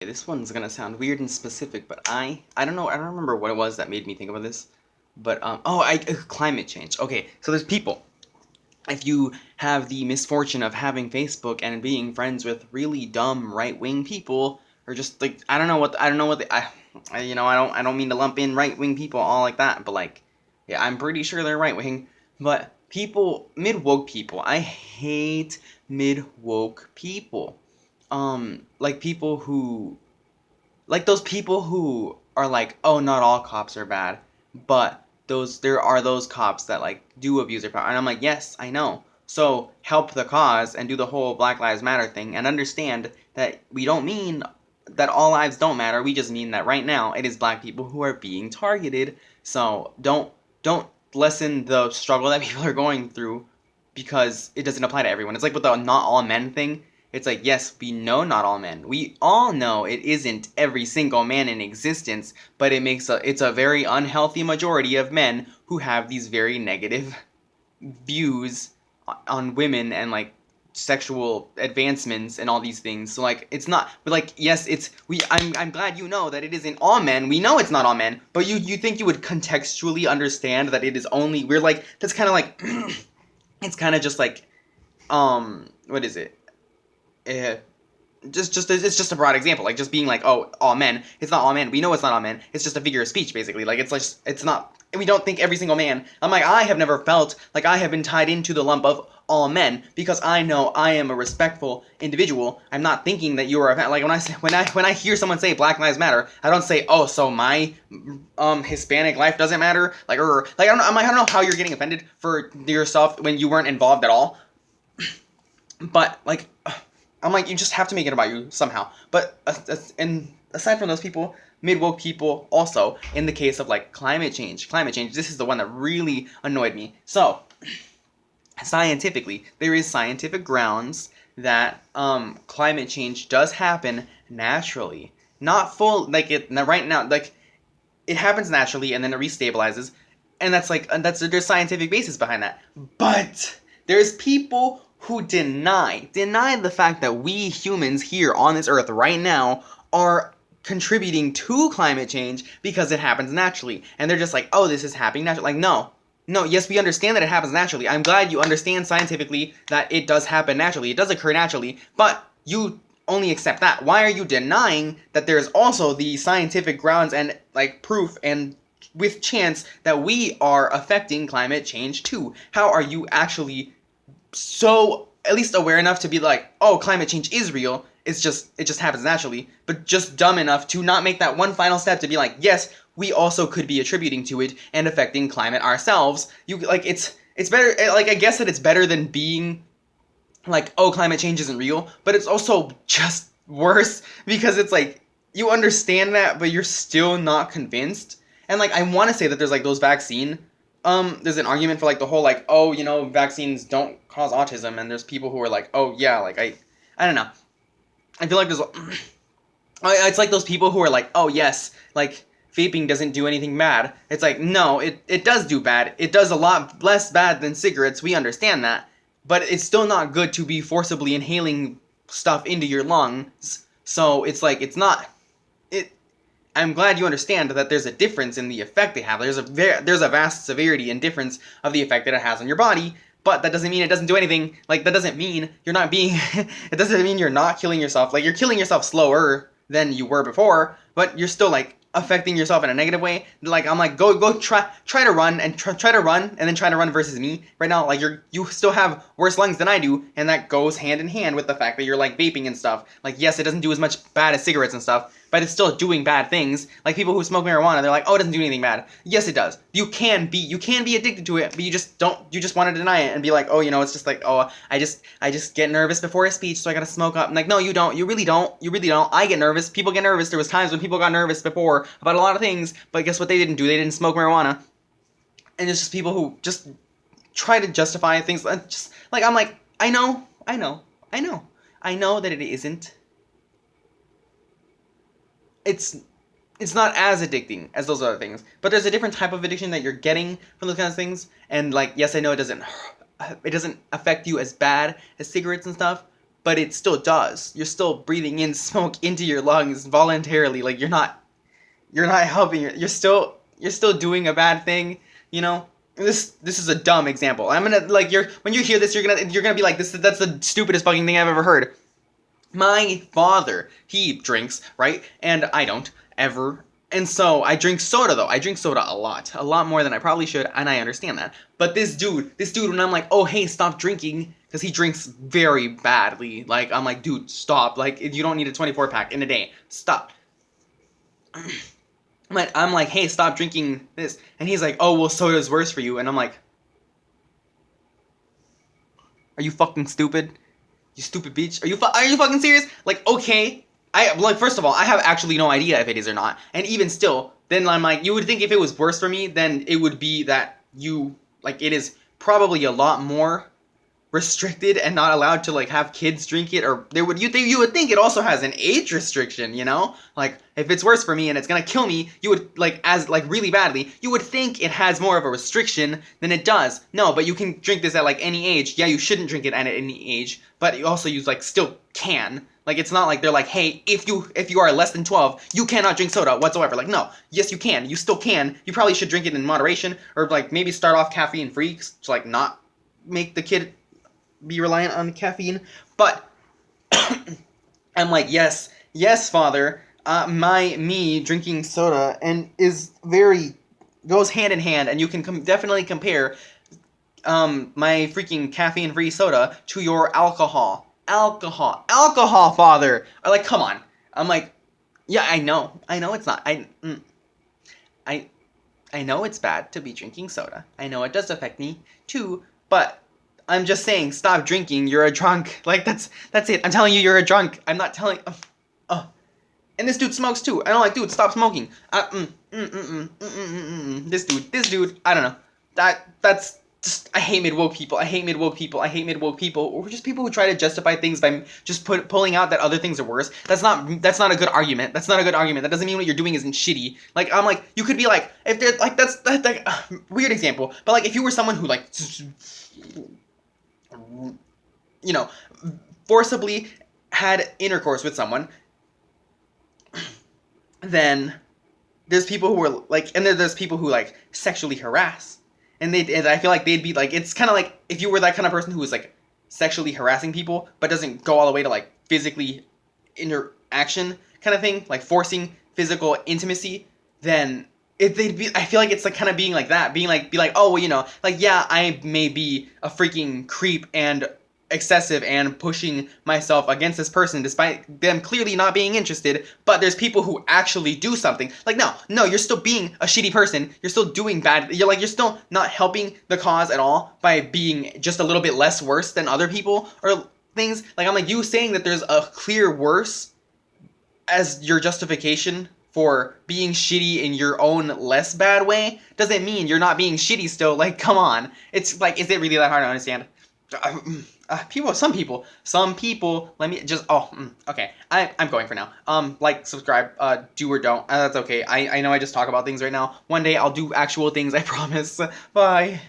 This one's gonna sound weird and specific, but I don't know. I don't remember what it was that made me think about this. But climate change. Okay, so there's people. If you have the misfortune of having Facebook and being friends with really dumb right wing people, or just like I don't know what I don't mean to lump in right wing people all like that, but like yeah, I'm pretty sure they're right wing. But people, mid woke people, I hate mid woke people. Like people who like those people who are like, oh, not all cops are bad, but there are those cops that like do abuse their power, and I'm like, yes, I know. So help the cause and do the whole Black Lives Matter thing, and understand that we don't mean that all lives don't matter. We just mean that right now it is black people who are being targeted. So don't lessen the struggle that people are going through because it doesn't apply to everyone. It's like with the not all men thing. It's like, yes, we know not all men. We all know it isn't every single man in existence, but it's a very unhealthy majority of men who have these very negative views on women and like sexual advancements and all these things. So like it's not but like yes, I'm glad you know that it isn't all men. We know it's not all men, but you think you would contextually understand that it is only we're like that's kind of like it's kind of just like what is it? Uh, just it's just a broad example, like just being like, oh, all men. It's not all men. We know it's not all men. It's just a figure of speech, basically. Like it's not. We don't think every single man. I'm like, I have never felt like I have been tied into the lump of all men because I know I am a respectful individual. I'm not thinking that you are a like when I hear someone say Black Lives Matter, I don't say, oh, so my Hispanic life doesn't matter. Like or like I don't know how you're getting offended for yourself when you weren't involved at all. But like I'm like, you just have to make it about you somehow. But and aside from those people, mid woke people also, in the case of like climate change, this is the one that really annoyed me. So scientifically, there is scientific grounds that climate change does happen naturally, not full like it right now. Like it happens naturally and then it restabilizes, and that's there's scientific basis behind that. But there's people who deny the fact that we humans here on this earth right now are contributing to climate change because it happens naturally, and they're just like, oh, this is happening naturally. Like no, yes, we understand that it happens naturally. I'm glad you understand scientifically that it does happen naturally. It does occur naturally, but you only accept that. Why are you denying that there's also the scientific grounds and like proof and with chance that we are affecting climate change too? How are you actually so at least aware enough to be like, oh, climate change is real. It just happens naturally, but just dumb enough to not make that one final step to be like, yes, we also could be attributing to it and affecting climate ourselves. You like it's better like I guess that it's better than being like, oh, climate change isn't real, but it's also just worse because it's like you understand that, but you're still not convinced. And like I want to say that there's like those vaccine, there's an argument for like the whole like, oh, vaccines don't cause autism, and there's people who are like, oh yeah, like I don't know. I feel like there's it's like those people who are like, oh yes, like vaping doesn't do anything bad. It's like, no, it does do bad. It does a lot less bad than cigarettes. We understand that, but it's still not good to be forcibly inhaling stuff into your lungs. So it's like it's not. It. I'm glad you understand that there's a difference in the effect they have. There's a vast severity and difference of the effect that it has on your body. But that doesn't mean it doesn't do anything. Like that doesn't mean you're not being. It doesn't mean you're not killing yourself. Like you're killing yourself slower than you were before, but you're still like affecting yourself in a negative way. Like I'm like go try to run and try to run and then try to run versus me right now. Like you still have worse lungs than I do, and that goes hand in hand with the fact that you're like vaping and stuff. Like yes, it doesn't do as much bad as cigarettes and stuff, but it's still doing bad things. Like people who smoke marijuana, they're like, oh, it doesn't do anything bad. Yes, it does. You can be addicted to it, but you just want to deny it and be like, oh, it's just like, oh, I just get nervous before a speech, so I gotta smoke up. I'm like, no, you don't. You really don't. You really don't. I get nervous. People get nervous. There was times when people got nervous before about a lot of things, but guess what they didn't do? They didn't smoke marijuana. And it's just people who just try to justify things. Just like I'm like, I know that it isn't. It's not as addicting as those other things, but there's a different type of addiction that you're getting from those kinds of things. And like, yes, I know it doesn't affect you as bad as cigarettes and stuff, but it still does. You're still breathing in smoke into your lungs voluntarily. Like you're not helping. You're still doing a bad thing. You know. This is a dumb example. I'm gonna like you're when you hear this, you're gonna be like this. That's the stupidest fucking thing I've ever heard. My father, he drinks, right? And I don't ever. And so I drink soda though. I drink soda a lot more than I probably should, and I understand that. But this dude, when I'm like, oh hey, stop drinking, because he drinks very badly. Like I'm like, dude, stop. Like you don't need a 24 pack in a day. Stop. I'm like, hey, stop drinking this, and he's like, oh well, soda's worse for you, and I'm like, are you fucking stupid? You stupid bitch. Are you fucking serious? Like, okay. First of all, I have actually no idea if it is or not. And even still, then I'm like, you would think if it was worse for me, then it would be that it is probably a lot more restricted and not allowed to like have kids drink it, or you would think it also has an age restriction, you know? Like if it's worse for me and it's gonna kill me, you would really badly, you would think it has more of a restriction than it does. No, but you can drink this at like any age. Yeah, you shouldn't drink it at any age, but you also still can. Like it's not like they're like, hey, if you are less than 12, you cannot drink soda whatsoever. Like no, yes you can. You still can. You probably should drink it in moderation, or like maybe start off caffeine free to like not make the kid be reliant on caffeine. But I'm like, yes, father, me drinking soda and goes hand in hand, and you can definitely compare my freaking caffeine free soda to your alcohol, father. I'm like, come on. I'm like, yeah, I know it's not. I I know it's bad to be drinking soda. I know it does affect me too, but I'm just saying, stop drinking. You're a drunk. Like that's it. I'm telling you, you're a drunk. I'm not telling. And this dude smokes too. And I'm like, dude, stop smoking. This dude. I don't know. That's just. I hate mid woke people. I hate mid woke people. Or just people who try to justify things by just pulling out that other things are worse. That's not a good argument. That doesn't mean what you're doing isn't shitty. Like I'm like, you could be like, if they're like that's like weird example. But like if you were someone who like, you know, forcibly had intercourse with someone, then there's people who are like, and there's people who like sexually harass, and I feel like they'd be like, it's kind of like if you were that kind of person who was like sexually harassing people but doesn't go all the way to like physically interaction kind of thing, like forcing physical intimacy, then they'd be. I feel like it's like kind of being like that, be like, oh well, you know, like yeah, I may be a freaking creep and excessive and pushing myself against this person despite them clearly not being interested, but there's people who actually do something. Like no, you're still being a shitty person. You're still doing bad. You're still not helping the cause at all by being just a little bit less worse than other people or things. Like I'm like, you saying that there's a clear worse as your justification for being shitty in your own less bad way doesn't mean you're not being shitty still. Like come on. It's like, is it really that hard to understand? Some people, let me just, okay, I'm going for now. Like, subscribe, do or don't, that's okay. I know I just talk about things right now. One day I'll do actual things, I promise. Bye.